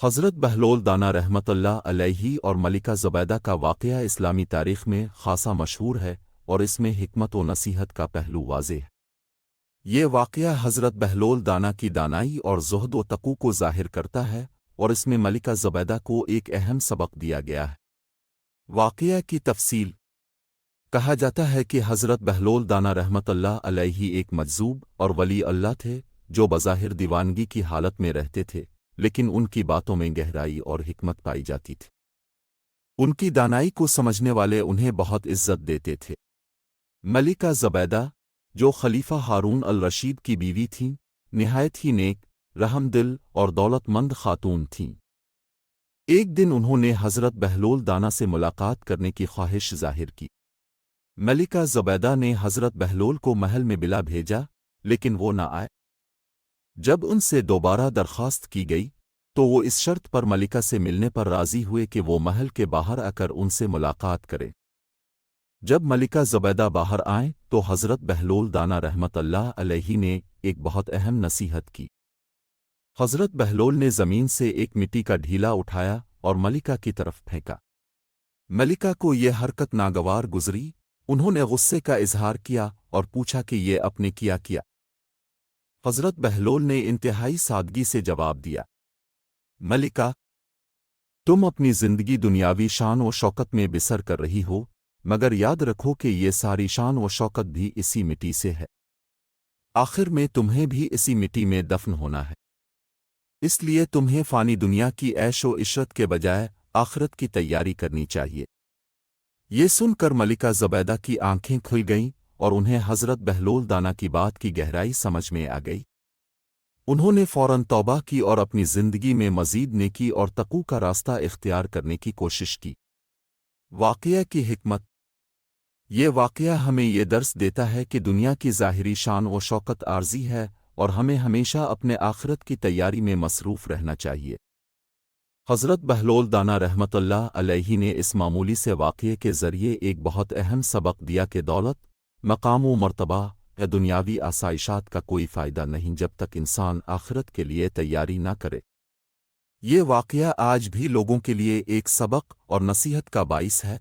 حضرت بہلول دانا رحمت اللہ علیہ اور ملکہ زبیدہ کا واقعہ اسلامی تاریخ میں خاصا مشہور ہے اور اس میں حکمت و نصیحت کا پہلو واضح ہے۔ یہ واقعہ حضرت بہلول دانا کی دانائی اور زہد و تقوی کو ظاہر کرتا ہے اور اس میں ملکہ زبیدہ کو ایک اہم سبق دیا گیا ہے۔ واقعہ کی تفصیل کہا جاتا ہے کہ حضرت بہلول دانا رحمت اللہ علیہ ایک مجذوب اور ولی اللہ تھے جو بظاہر دیوانگی کی حالت میں رہتے تھے، لیکن ان کی باتوں میں گہرائی اور حکمت پائی جاتی تھی۔ ان کی دانائی کو سمجھنے والے انہیں بہت عزت دیتے تھے۔ ملکہ زبیدہ، جو خلیفہ ہارون الرشید کی بیوی تھیں، نہایت ہی نیک، رحم دل اور دولت مند خاتون تھیں۔ ایک دن انہوں نے حضرت بہلول دانا سے ملاقات کرنے کی خواہش ظاہر کی۔ ملکہ زبیدہ نے حضرت بہلول کو محل میں بلا بھیجا، لیکن وہ نہ آئے۔ جب ان سے دوبارہ درخواست کی گئی تو وہ اس شرط پر ملکہ سے ملنے پر راضی ہوئے کہ وہ محل کے باہر آ کر ان سے ملاقات کرے۔ جب ملکہ زبیدہ باہر آئیں تو حضرت بہلول دانا رحمت اللہ علیہ نے ایک بہت اہم نصیحت کی۔ حضرت بہلول نے زمین سے ایک مٹی کا ڈھیلا اٹھایا اور ملکہ کی طرف پھینکا۔ ملکہ کو یہ حرکت ناگوار گزری۔ انہوں نے غصے کا اظہار کیا اور پوچھا کہ یہ اپ نے کیا۔ حضرت بہلول نے انتہائی سادگی سے جواب دیا، ملکہ، تم اپنی زندگی دنیاوی شان و شوکت میں بسر کر رہی ہو، مگر یاد رکھو کہ یہ ساری شان و شوکت بھی اسی مٹی سے ہے۔ آخر میں تمہیں بھی اسی مٹی میں دفن ہونا ہے۔ اس لیے تمہیں فانی دنیا کی عیش و عشرت کے بجائے آخرت کی تیاری کرنی چاہیے۔ یہ سن کر ملکہ زبیدہ کی آنکھیں کھل گئیں اور انہیں حضرت بہلول دانا کی بات کی گہرائی سمجھ میں آ گئی۔ انہوں نے فوراً توبہ کی اور اپنی زندگی میں مزید نیکی اور تقوی کا راستہ اختیار کرنے کی کوشش کی۔ واقعہ کی حکمت۔ یہ واقعہ ہمیں یہ درس دیتا ہے کہ دنیا کی ظاہری شان و شوکت عارضی ہے اور ہمیں ہمیشہ اپنے آخرت کی تیاری میں مصروف رہنا چاہیے۔ حضرت بہلول دانا رحمت اللہ علیہ نے اس معمولی سے واقعے کے ذریعے ایک بہت اہم سبق دیا کہ دولت، مقام و مرتبہ یا دنیاوی آسائشات کا کوئی فائدہ نہیں جب تک انسان آخرت کے لیے تیاری نہ کرے۔ یہ واقعہ آج بھی لوگوں کے لیے ایک سبق اور نصیحت کا باعث ہے۔